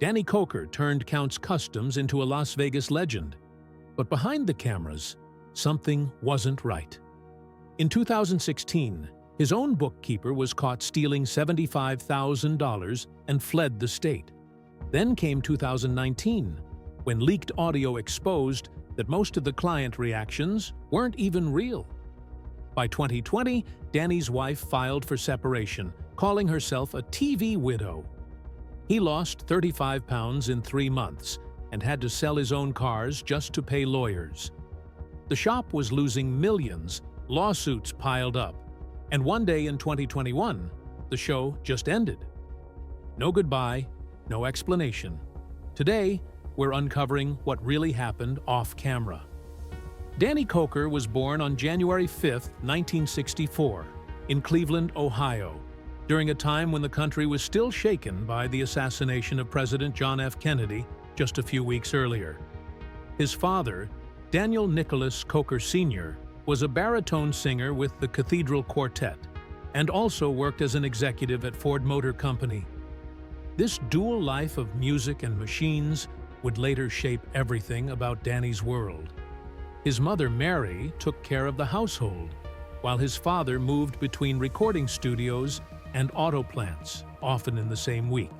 Danny Koker turned Kustoms into a Las Vegas legend. But behind the cameras, something wasn't right. In 2016, his own bookkeeper was caught stealing $75,000 and fled the state. Then came 2019, when leaked audio exposed that most of the client reactions weren't even real. By 2020, Danny's wife filed for separation, calling herself a TV widow. He lost 35 pounds in 3 months and had to sell his own cars just to pay lawyers. The shop was losing millions, lawsuits piled up, and one day in 2021, the show just ended. No goodbye, no explanation. Today, we're uncovering what really happened off camera. Danny Koker was born on January 5, 1964, in Cleveland, Ohio, during a time when the country was still shaken by the assassination of President John F. Kennedy just a few weeks earlier. His father, Daniel Nicholas Koker Sr., was a baritone singer with the Cathedral Quartet and also worked as an executive at Ford Motor Company. This dual life of music and machines would later shape everything about Danny's world. His mother, Mary, took care of the household, while his father moved between recording studios and auto plants, often in the same week.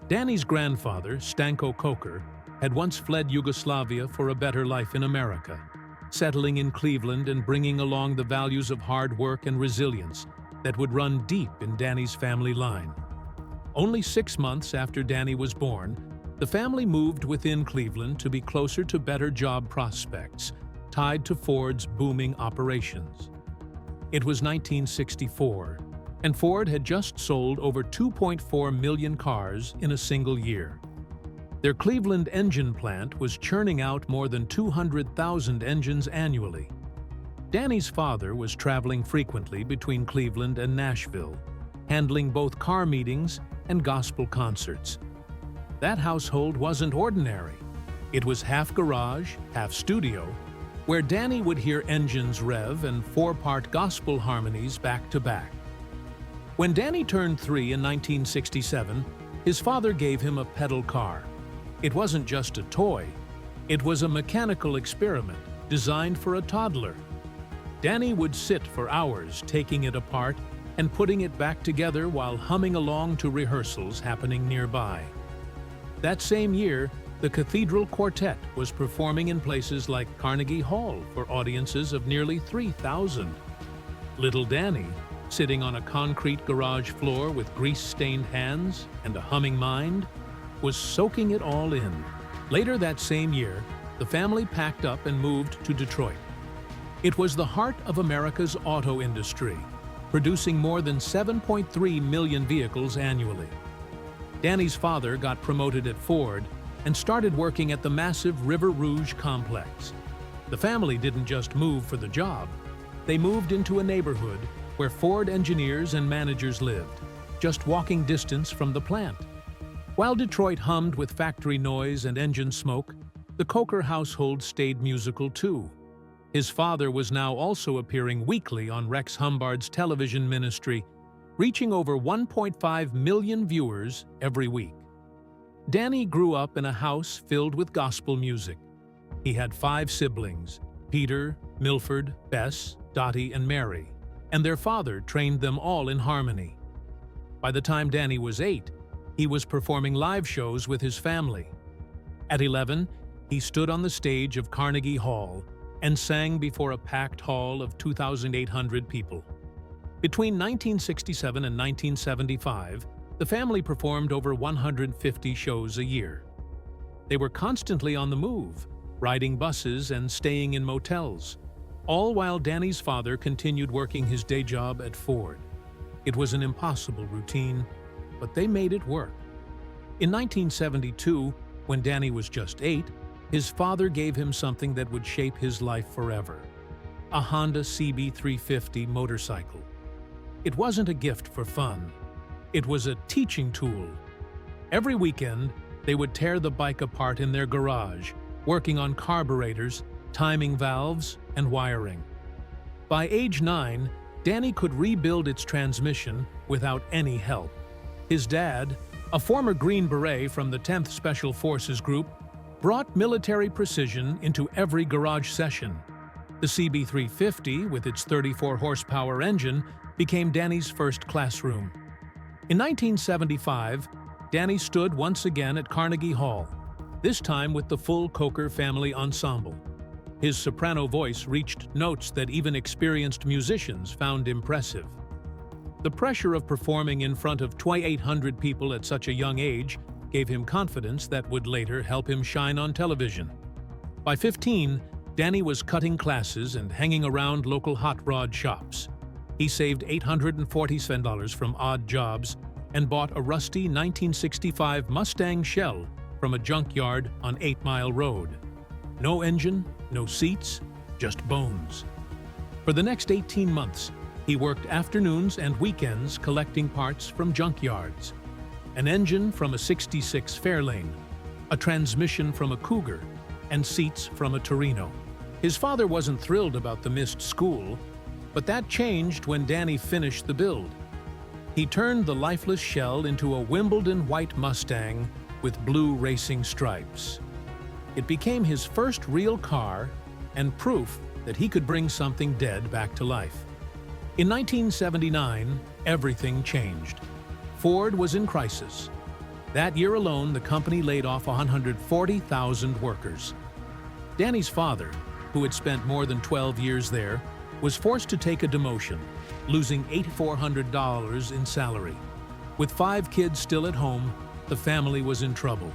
Danny's grandfather, Stanko Koker, had once fled Yugoslavia for a better life in America, settling in Cleveland and bringing along the values of hard work and resilience that would run deep in Danny's family line. Only 6 months after Danny was born, the family moved within Cleveland to be closer to better job prospects, tied to Ford's booming operations. It was 1964, and Ford had just sold over 2.4 million cars in a single year. Their Cleveland engine plant was churning out more than 200,000 engines annually. Danny's father was traveling frequently between Cleveland and Nashville, handling both car meetings and gospel concerts. That household wasn't ordinary. It was half garage, half studio, where Danny would hear engines rev and 4-part gospel harmonies back to back. When Danny turned 3 in 1967, his father gave him a pedal car. It wasn't just a toy. It was a mechanical experiment designed for a toddler. Danny would sit for hours taking it apart and putting it back together while humming along to rehearsals happening nearby. That same year, the Cathedral Quartet was performing in places like Carnegie Hall for audiences of nearly 3,000. Little Danny, sitting on a concrete garage floor with grease-stained hands and a humming mind, was soaking it all in. Later that same year, the family packed up and moved to Detroit. It was the heart of America's auto industry, producing more than 7.3 million vehicles annually. Danny's father got promoted at Ford and started working at the massive River Rouge complex. The family didn't just move for the job. They moved into a neighborhood where Ford engineers and managers lived, just walking distance from the plant. While Detroit hummed with factory noise and engine smoke, the Koker household stayed musical too. His father was now also appearing weekly on Rex Humbard's television ministry, reaching over 1.5 million viewers every week. Danny grew up in a house filled with gospel music. He had 5 siblings, Peter, Milford, Bess, Dottie, and Mary, and their father trained them all in harmony. By the time Danny was 8, he was performing live shows with his family. At 11, he stood on the stage of Carnegie Hall and sang before a packed hall of 2,800 people. Between 1967 and 1975, the family performed over 150 shows a year. They were constantly on the move, riding buses and staying in motels, all while Danny's father continued working his day job at Ford. It was an impossible routine, but they made it work. In 1972, when Danny was just 8, his father gave him something that would shape his life forever: a Honda CB350 motorcycle. It wasn't a gift for fun. It was a teaching tool. Every weekend, they would tear the bike apart in their garage, working on carburetors, timing valves, and wiring. By age 9, Danny could rebuild its transmission without any help. His dad, A former Green Beret from the 10th Special Forces Group brought military precision into every garage session. The CB350, with its 34-horsepower engine, became Danny's first classroom. In 1975, Danny stood once again at Carnegie Hall, this time with the full Koker family ensemble. His soprano voice reached notes that even experienced musicians found impressive. The pressure of performing in front of 2,800 people at such a young age gave him confidence that would later help him shine on television. By 15, Danny was cutting classes and hanging around local hot rod shops. He saved $847 from odd jobs and bought a rusty 1965 Mustang Shell from a junkyard on 8 Mile Road. No engine, no seats, just bones. For the next 18 months, he worked afternoons and weekends collecting parts from junkyards. An engine from a 66 Fairlane, a transmission from a Cougar, and seats from a Torino. His father wasn't thrilled about the missed school, but that changed when Danny finished the build. He turned the lifeless shell into a Wimbledon white Mustang with blue racing stripes. It became his first real car and proof that he could bring something dead back to life. In 1979, everything changed. Ford was in crisis. That year alone, the company laid off 140,000 workers. Danny's father, who had spent more than 12 years there, was forced to take a demotion, losing $8,400 in salary. With 5 kids still at home, the family was in trouble.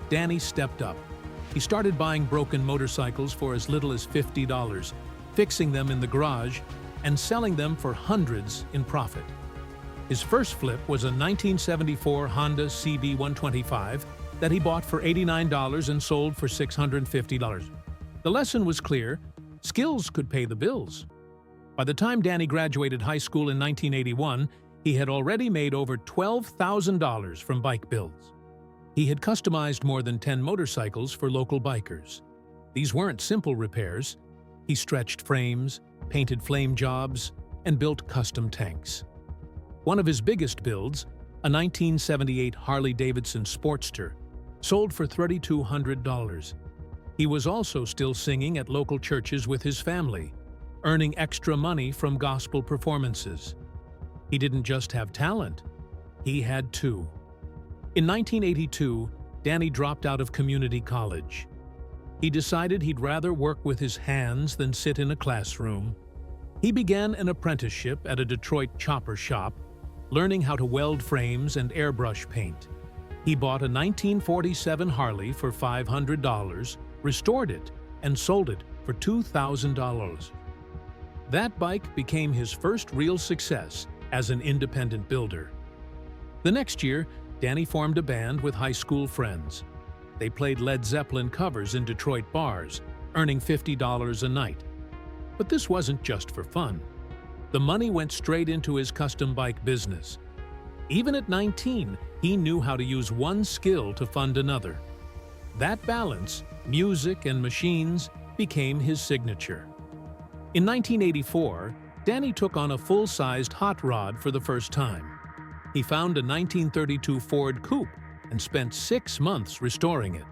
Danny stepped up. He started buying broken motorcycles for as little as $50, fixing them in the garage, and selling them for hundreds in profit. His first flip was a 1974 Honda CB125 that he bought for $89 and sold for $650. The lesson was clear: skills could pay the bills. By the time Danny graduated high school in 1981, he had already made over $12,000 from bike builds. He had customized more than 10 motorcycles for local bikers. These weren't simple repairs. He stretched frames, painted flame jobs, and built custom tanks. One of his biggest builds, a 1978 Harley-Davidson Sportster, sold for $3,200. He was also still singing at local churches with his family, earning extra money from gospel performances. He didn't just have talent, he had two. In 1982, Danny dropped out of community college. He decided he'd rather work with his hands than sit in a classroom. He began an apprenticeship at a Detroit chopper shop, learning how to weld frames and airbrush paint. He bought a 1947 Harley for $500, restored it, and sold it for $2,000. That bike became his first real success as an independent builder. The next year, Danny formed a band with high school friends. They played Led Zeppelin covers in Detroit bars, earning $50 a night. But this wasn't just for fun. The money went straight into his custom bike business. Even at 19, he knew how to use one skill to fund another. That balance, music and machines, became his signature. In 1984, Danny took on a full-sized hot rod for the first time. He found a 1932 Ford Coupe and spent 6 months restoring it.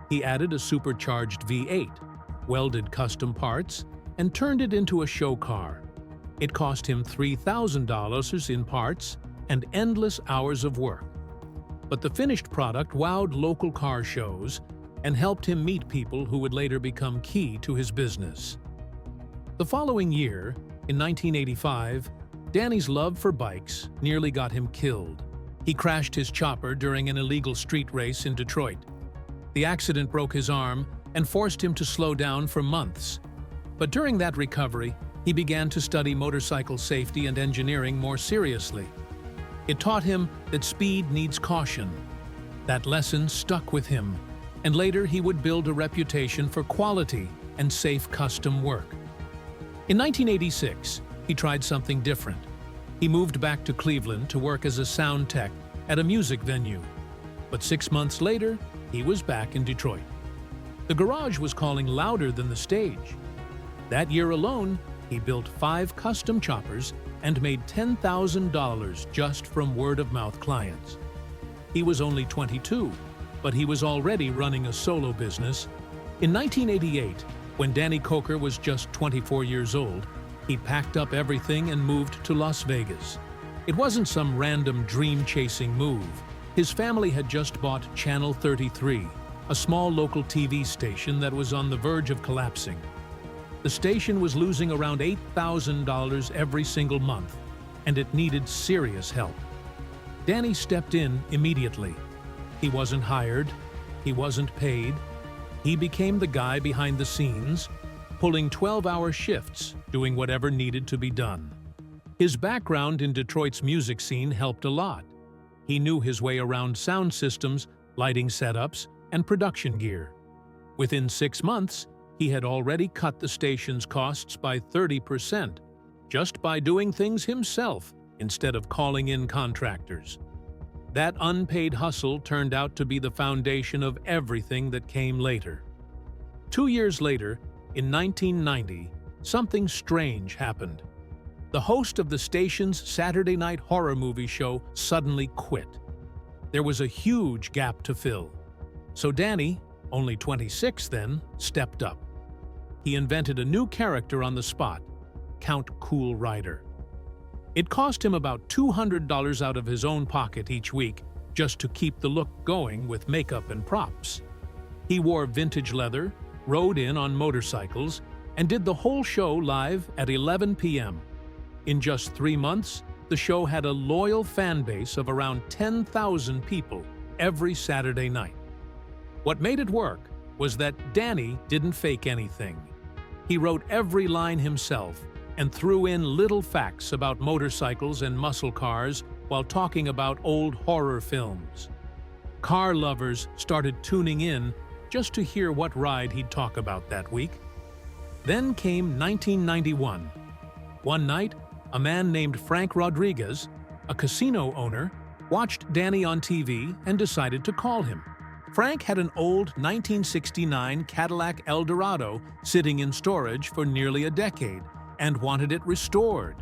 He added a supercharged V8, welded custom parts, and turned it into a show car. It cost him $3,000 in parts and endless hours of work. But the finished product wowed local car shows and helped him meet people who would later become key to his business. The following year, in 1985, Danny's love for bikes nearly got him killed. He crashed his chopper during an illegal street race in Detroit. The accident broke his arm and forced him to slow down for months. But during that recovery, he began to study motorcycle safety and engineering more seriously. It taught him that speed needs caution. That lesson stuck with him, and later he would build a reputation for quality and safe custom work. In 1986, he tried something different. He moved back to Cleveland to work as a sound tech at a music venue. But 6 months later, he was back in Detroit. The garage was calling louder than the stage. That year alone, he built 5 custom choppers and made $10,000 just from word-of-mouth clients. He was only 22, but he was already running a solo business. In 1988, when Danny Koker was just 24 years old, he packed up everything and moved to Las Vegas. It wasn't some random dream-chasing move. His family had just bought Channel 33, a small local TV station that was on the verge of collapsing. The station was losing around $8,000 every single month, and it needed serious help. Danny stepped in immediately. He wasn't hired, he wasn't paid. He became the guy behind the scenes, pulling 12-hour shifts, doing whatever needed to be done. His background in Detroit's music scene helped a lot. He knew his way around sound systems, lighting setups, and production gear. Within 6 months, he had already cut the station's costs by 30%, just by doing things himself instead of calling in contractors. That unpaid hustle turned out to be the foundation of everything that came later. 2 years later, in 1990, something strange happened. The host of the station's Saturday night horror movie show suddenly quit. There was a huge gap to fill. So Danny, only 26 then, stepped up. He invented a new character on the spot, Count Cool Rider. It cost him about $200 out of his own pocket each week just to keep the look going with makeup and props. He wore vintage leather, rode in on motorcycles, and did the whole show live at 11 p.m. In just 3 months, the show had a loyal fan base of around 10,000 people every Saturday night. What made it work was that Danny didn't fake anything. He wrote every line himself and threw in little facts about motorcycles and muscle cars while talking about old horror films. Car lovers started tuning in just to hear what ride he'd talk about that week. Then came 1991. One night, a man named Frank Rodriguez, a casino owner, watched Danny on TV and decided to call him. Frank had an old 1969 Cadillac Eldorado sitting in storage for nearly a decade and wanted it restored.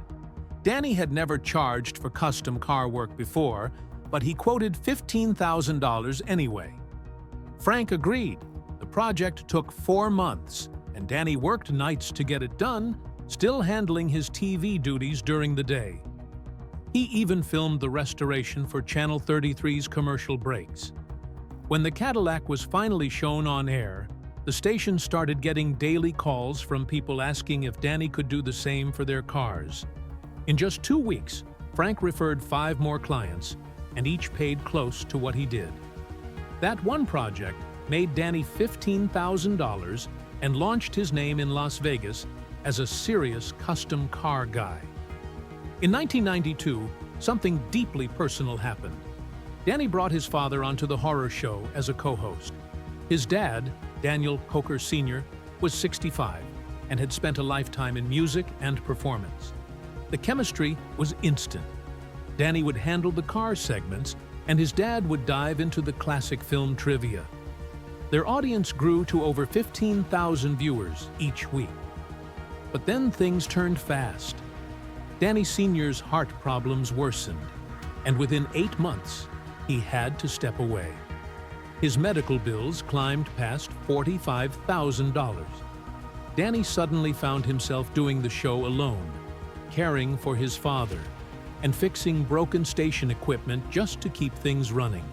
Danny had never charged for custom car work before, but he quoted $15,000 anyway. Frank agreed. The project took 4 months, and Danny worked nights to get it done, still handling his TV duties during the day. He even filmed the restoration for Channel 33's commercial breaks. When the Cadillac was finally shown on air, the station started getting daily calls from people asking if Danny could do the same for their cars. In just 2 weeks, Frank referred 5 more clients, and each paid close to what he did. That one project made Danny $15,000 and launched his name in Las Vegas as a serious custom car guy. In 1992, something deeply personal happened. Danny brought his father onto the horror show as a co-host. His dad, Daniel Koker Sr., was 65 and had spent a lifetime in music and performance. The chemistry was instant. Danny would handle the car segments, and his dad would dive into the classic film trivia. Their audience grew to over 15,000 viewers each week. But then things turned fast. Danny Sr.'s heart problems worsened, and within 8 months, he had to step away. His medical bills climbed past $45,000. Danny suddenly found himself doing the show alone, caring for his father, and fixing broken station equipment just to keep things running.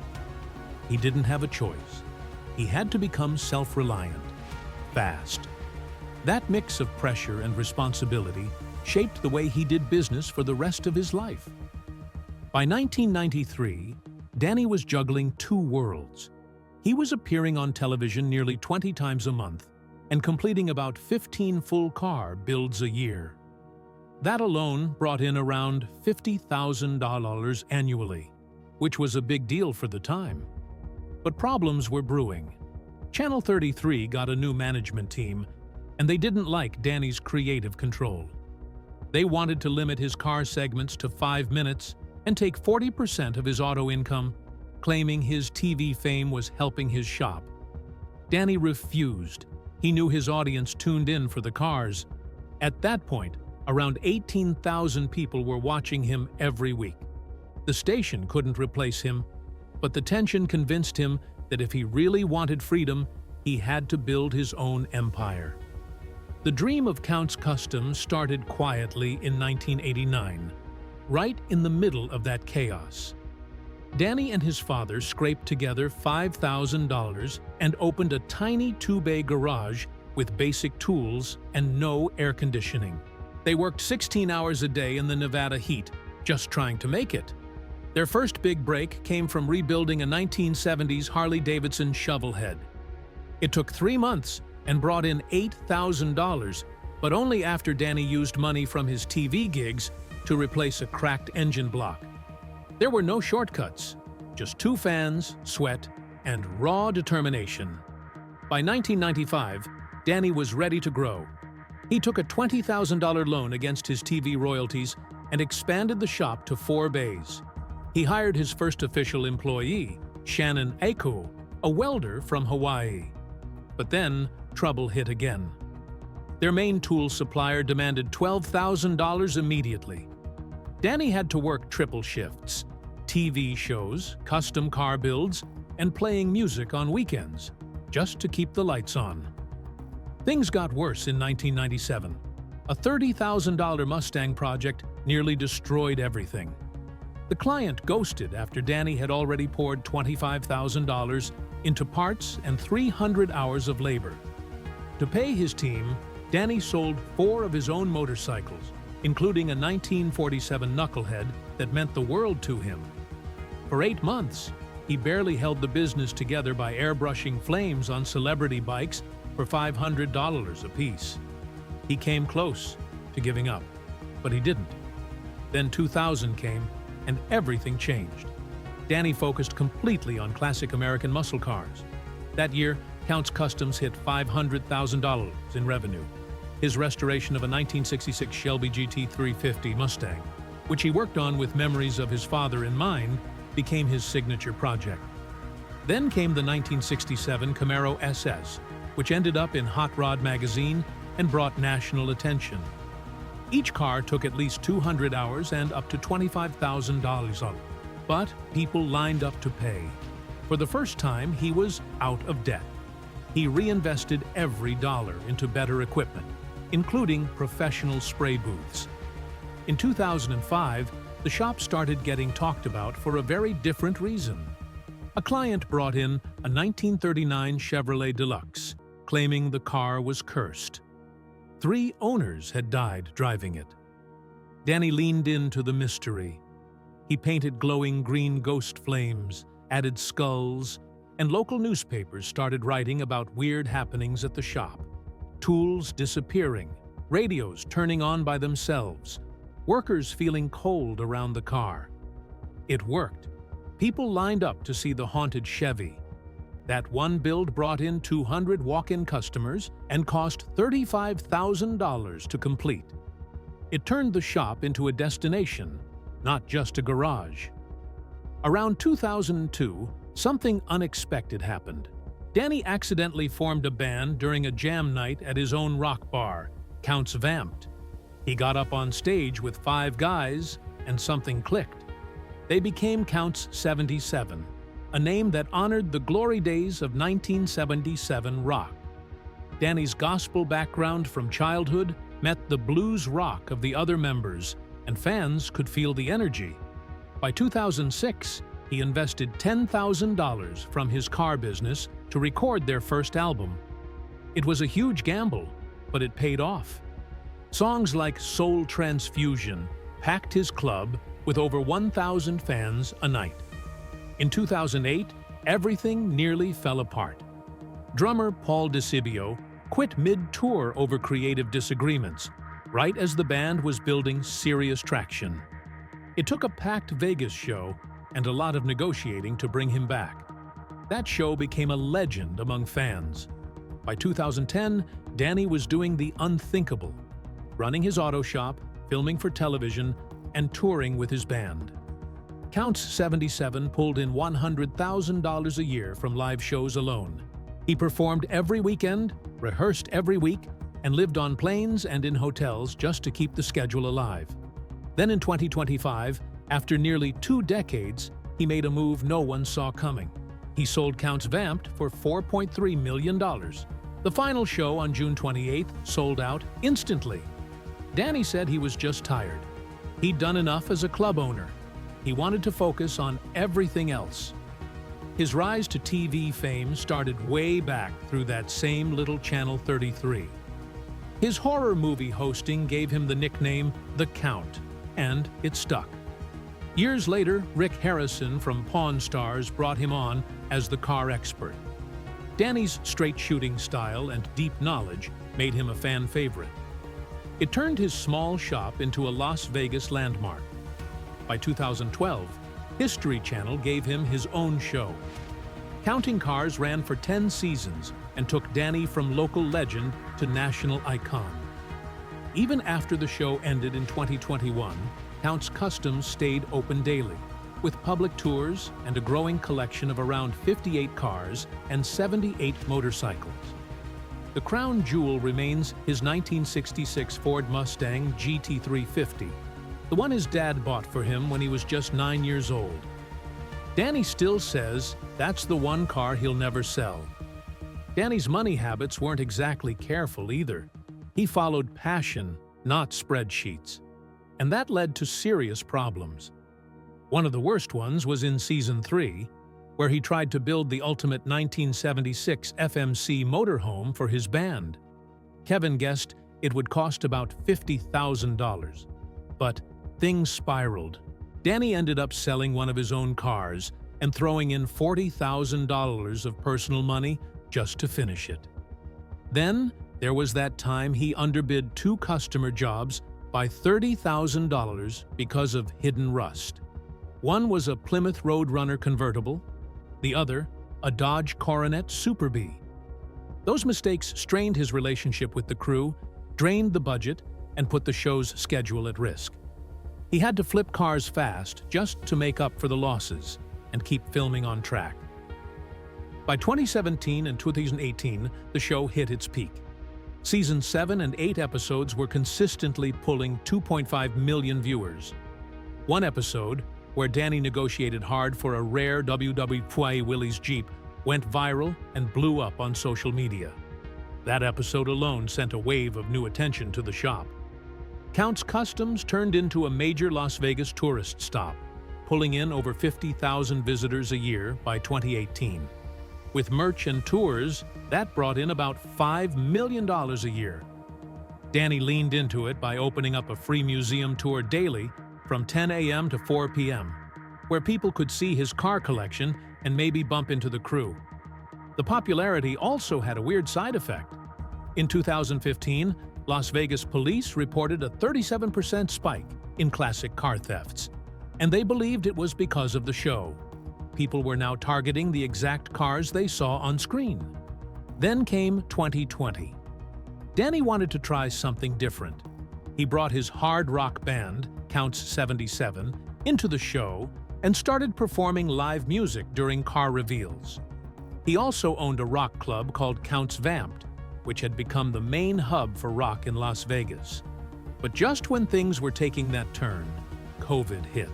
He didn't have a choice. He had to become self-reliant, fast. That mix of pressure and responsibility shaped the way he did business for the rest of his life. By 1993, Danny was juggling 2 worlds. He was appearing on television nearly 20 times a month and completing about 15 full car builds a year. That alone brought in around $50,000 annually, which was a big deal for the time. But problems were brewing. Channel 33 got a new management team, and they didn't like Danny's creative control. They wanted to limit his car segments to 5 minutes and take 40% of his auto income, claiming his TV fame was helping his shop. Danny refused. He knew his audience tuned in for the cars. At that point, around 18,000 people were watching him every week. The station couldn't replace him. But the tension convinced him that if he really wanted freedom, he had to build his own empire. The dream of Count's Kustoms started quietly in 1989, right in the middle of that chaos. Danny and his father scraped together $5,000 and opened a tiny two-bay garage with basic tools and no air conditioning. They worked 16 hours a day in the Nevada heat, just trying to make it. Their first big break came from rebuilding a 1970s Harley-Davidson shovelhead. It took 3 months and brought in $8,000, but only after Danny used money from his TV gigs to replace a cracked engine block. There were no shortcuts, just 2 fans, sweat, and raw determination. By 1995, Danny was ready to grow. He took a $20,000 loan against his TV royalties and expanded the shop to 4 bays. He hired his first official employee, Shannon Aku, a welder from Hawaii. But then, trouble hit again. Their main tool supplier demanded $12,000 immediately. Danny had to work triple shifts, TV shows, custom car builds, and playing music on weekends, just to keep the lights on. Things got worse in 1997. A $30,000 Mustang project nearly destroyed everything. The client ghosted after Danny had already poured $25,000 into parts and 300 hours of labor. To pay his team, Danny sold 4 of his own motorcycles, including a 1947 knucklehead that meant the world to him. For 8 months, he barely held the business together by airbrushing flames on celebrity bikes for $500 apiece. He came close to giving up, but he didn't. Then 2000 came, and everything changed. Danny focused completely on classic American muscle cars. That year, Count's Kustoms hit $500,000 in revenue. His restoration of a 1966 Shelby GT 350 Mustang, which he worked on with memories of his father in mind, became his signature project. Then came the 1967 Camaro SS, which ended up in Hot Rod magazine and brought national attention. Each car took at least 200 hours and up to $25,000 on it. But people lined up to pay. For the first time, he was out of debt. He reinvested every dollar into better equipment, including professional spray booths. In 2005, the shop started getting talked about for a very different reason. A client brought in a 1939 Chevrolet Deluxe, claiming the car was cursed. 3 owners had died driving it. Danny leaned into the mystery. He painted glowing green ghost flames, added skulls, and local newspapers started writing about weird happenings at the shop. Tools disappearing, radios turning on by themselves, workers feeling cold around the car. It worked. People lined up to see the haunted Chevy. That one build brought in 200 walk-in customers and cost $35,000 to complete. It turned the shop into a destination, not just a garage. Around 2002, something unexpected happened. Danny accidentally formed a band during a jam night at his own rock bar, Count's Vamped. He got up on stage with 5 guys, and something clicked. They became Count's 77, a name that honored the glory days of 1977 rock. Danny's gospel background from childhood met the blues rock of the other members, and fans could feel the energy. By 2006, he invested $10,000 from his car business to record their first album. It was a huge gamble, but it paid off. Songs like Soul Transfusion packed his club with over 1,000 fans a night. In 2008, everything nearly fell apart. Drummer Paul DeCibio quit mid-tour over creative disagreements, right as the band was building serious traction. It took a packed Vegas show and a lot of negotiating to bring him back. That show became a legend among fans. By 2010, Danny was doing the unthinkable, running his auto shop, filming for television, and touring with his band. Count's 77 pulled in $100,000 a year from live shows alone. He performed every weekend, rehearsed every week, and lived on planes and in hotels just to keep the schedule alive. Then in 2025, after nearly 2 decades, he made a move no one saw coming. He sold Counts Vamped for $4.3 million. The final show on June 28th sold out instantly. Danny said he was just tired. He'd done enough as a club owner. He wanted to focus on everything else. His rise to TV fame started way back through that same little Channel 33. His horror movie hosting gave him the nickname The Count, and it stuck. Years later, Rick Harrison from Pawn Stars brought him on as the car expert. Danny's straight shooting style and deep knowledge made him a fan favorite. It turned his small shop into a Las Vegas landmark. By 2012, History Channel gave him his own show. Counting Cars ran for 10 seasons and took Danny from local legend to national icon. Even after the show ended in 2021, Counts Kustoms stayed open daily, with public tours and a growing collection of around 58 cars and 78 motorcycles. The crown jewel remains his 1966 Ford Mustang GT350, the one his dad bought for him when he was just 9 years old. Danny still says that's the one car he'll never sell. Danny's money habits weren't exactly careful either. He followed passion, not spreadsheets. And that led to serious problems. One of the worst ones was in Season 3, where he tried to build the ultimate 1976 FMC motorhome for his band. Kevin guessed it would cost about $50,000. But things spiraled. Danny ended up selling one of his own cars and throwing in $40,000 of personal money just to finish it. Then there was that time he underbid 2 customer jobs by $30,000 because of hidden rust. One was a Plymouth Roadrunner convertible, the other a Dodge Coronet Super Bee. Those mistakes strained his relationship with the crew, drained the budget, and put the show's schedule at risk. He had to flip cars fast just to make up for the losses and keep filming on track. By 2017 and 2018, the show hit its peak. Season 7 and 8 episodes were consistently pulling 2.5 million viewers. One episode, where Danny negotiated hard for a rare WW Willys Jeep, went viral and blew up on social media. That episode alone sent a wave of new attention to the shop. Counts Kustoms turned into a major Las Vegas tourist stop, pulling in over 50,000 visitors a year by 2018. With merch and tours, that brought in about $5 million a year. Danny leaned into it by opening up a free museum tour daily from 10 a.m. to 4 p.m., where people could see his car collection and maybe bump into the crew. The popularity also had a weird side effect. In 2015, Las Vegas police reported a 37% spike in classic car thefts, and they believed it was because of the show. People were now targeting the exact cars they saw on screen. Then came 2020. Danny wanted to try something different. He brought his hard rock band, Counts 77, into the show and started performing live music during car reveals. He also owned a rock club called Counts Vamped, which had become the main hub for rock in Las Vegas. But just when things were taking that turn, COVID hit.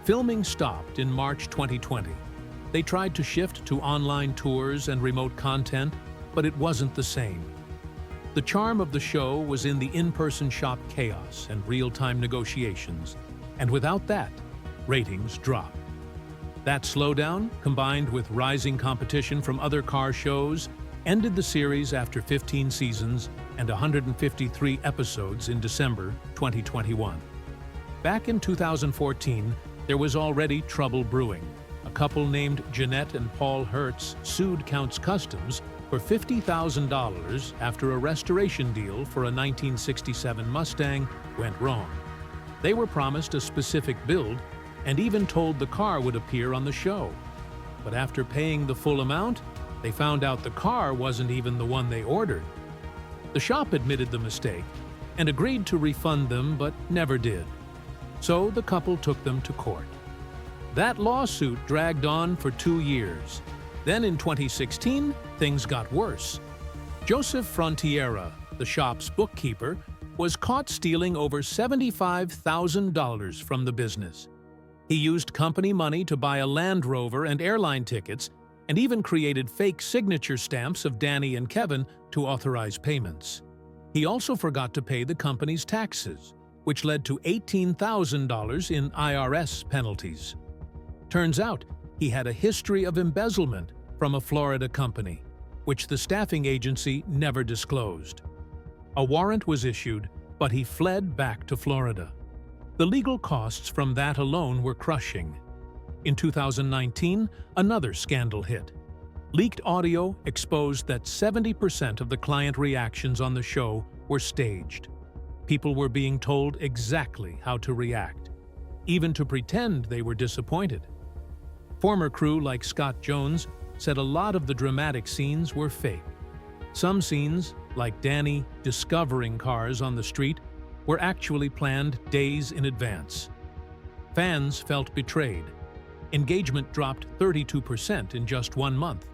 Filming stopped in March 2020. They tried to shift to online tours and remote content, but it wasn't the same. The charm of the show was in the in-person shop chaos and real-time negotiations, and without that, ratings dropped. That slowdown, combined with rising competition from other car shows, ended the series after 15 seasons and 153 episodes in December 2021. Back in 2014, there was already trouble brewing. A couple named Jeanette and Paul Hertz sued Counts Kustoms for $50,000 after a restoration deal for a 1967 Mustang went wrong. They were promised a specific build and even told the car would appear on the show. But after paying the full amount, they found out the car wasn't even the one they ordered. The shop admitted the mistake and agreed to refund them, but never did. So the couple took them to court. That lawsuit dragged on for 2 years. Then in 2016, things got worse. Joseph Frontiera, the shop's bookkeeper, was caught stealing over $75,000 from the business. He used company money to buy a Land Rover and airline tickets, and even created fake signature stamps of Danny and Kevin to authorize payments. He also forgot to pay the company's taxes, which led to $18,000 in IRS penalties. Turns out, he had a history of embezzlement from a Florida company, which the staffing agency never disclosed. A warrant was issued, but he fled back to Florida. The legal costs from that alone were crushing. In 2019, another scandal hit. Leaked audio exposed that 70% of the client reactions on the show were staged. People were being told exactly how to react, even to pretend they were disappointed. Former crew like Scott Jones said a lot of the dramatic scenes were fake. Some scenes, like Danny discovering cars on the street, were actually planned days in advance. Fans felt betrayed. Engagement dropped 32% in just 1 month.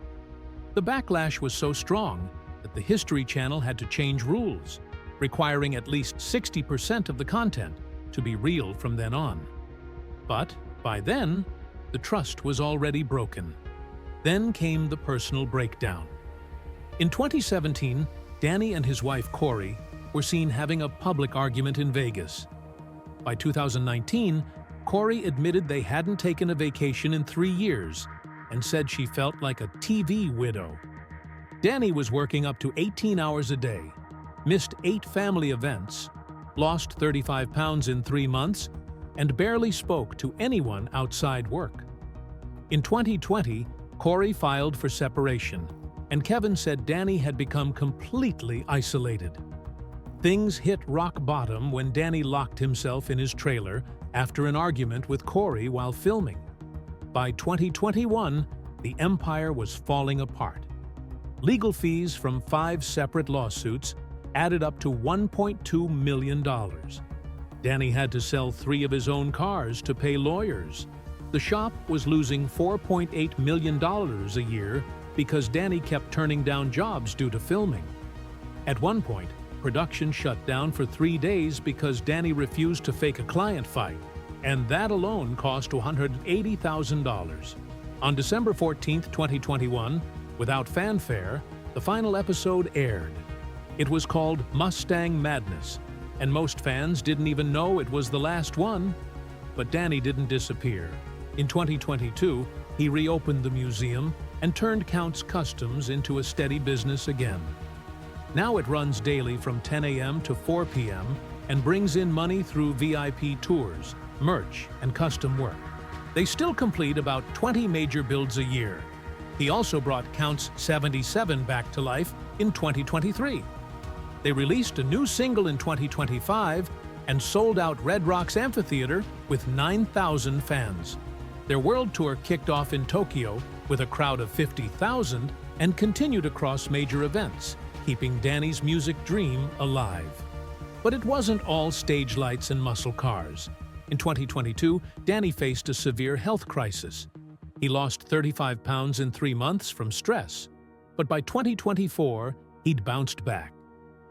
The backlash was so strong that the History Channel had to change rules, requiring at least 60% of the content to be real from then on. But by then, the trust was already broken. Then came the personal breakdown. In 2017, Danny and his wife Corey were seen having a public argument in Vegas. By 2019, Corey admitted they hadn't taken a vacation in 3 years and said she felt like a TV widow. Danny was working up to 18 hours a day, missed 8 family events, lost 35 pounds in 3 months, and barely spoke to anyone outside work. In 2020, Corey filed for separation, and Kevin said Danny had become completely isolated. Things hit rock bottom when Danny locked himself in his trailer after an argument with Corey while filming. By 2021, the empire was falling apart. Legal fees from 5 separate lawsuits added up to $1.2 million. Danny had to sell 3 of his own cars to pay lawyers. The shop was losing $4.8 million a year because Danny kept turning down jobs due to filming. At one point, production shut down for 3 days because Danny refused to fake a client fight, and that alone cost $180,000. On December 14, 2021, without fanfare, the final episode aired. It was called Mustang Madness, and most fans didn't even know it was the last one. But Danny didn't disappear. In 2022, he reopened the museum and turned Kustoms into a steady business again. Now it runs daily from 10 a.m. to 4 p.m. and brings in money through VIP tours, merch, and custom work. They still complete about 20 major builds a year. He also brought Counts 77 back to life in 2023. They released a new single in 2025 and sold out Red Rocks Amphitheater with 9,000 fans. Their world tour kicked off in Tokyo with a crowd of 50,000 and continued across major events, keeping Danny's music dream alive. But it wasn't all stage lights and muscle cars. In 2022, Danny faced a severe health crisis. He lost 35 pounds in 3 months from stress. But by 2024, he'd bounced back,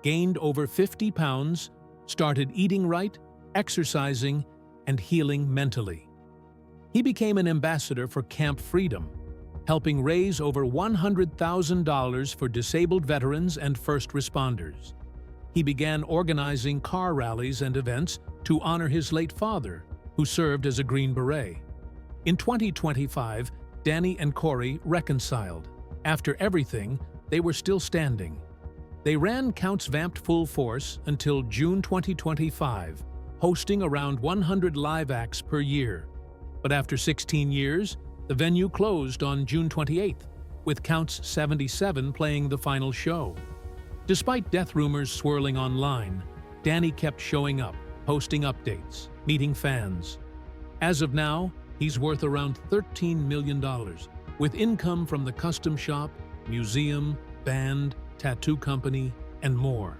gained over 50 pounds, started eating right, exercising, and healing mentally. He became an ambassador for Camp Freedom, helping raise over $100,000 for disabled veterans and first responders. He began organizing car rallies and events to honor his late father, who served as a Green Beret. In 2025, Danny and Corey reconciled. After everything, they were still standing. They ran Counts Vamped full force until June 2025, hosting around 100 live acts per year. But after 16 years, the venue closed on June 28th, with Counts 77 playing the final show. Despite death rumors swirling online, Danny kept showing up, posting updates, meeting fans. As of now, he's worth around $13 million, with income from the custom shop, museum, band, tattoo company, and more.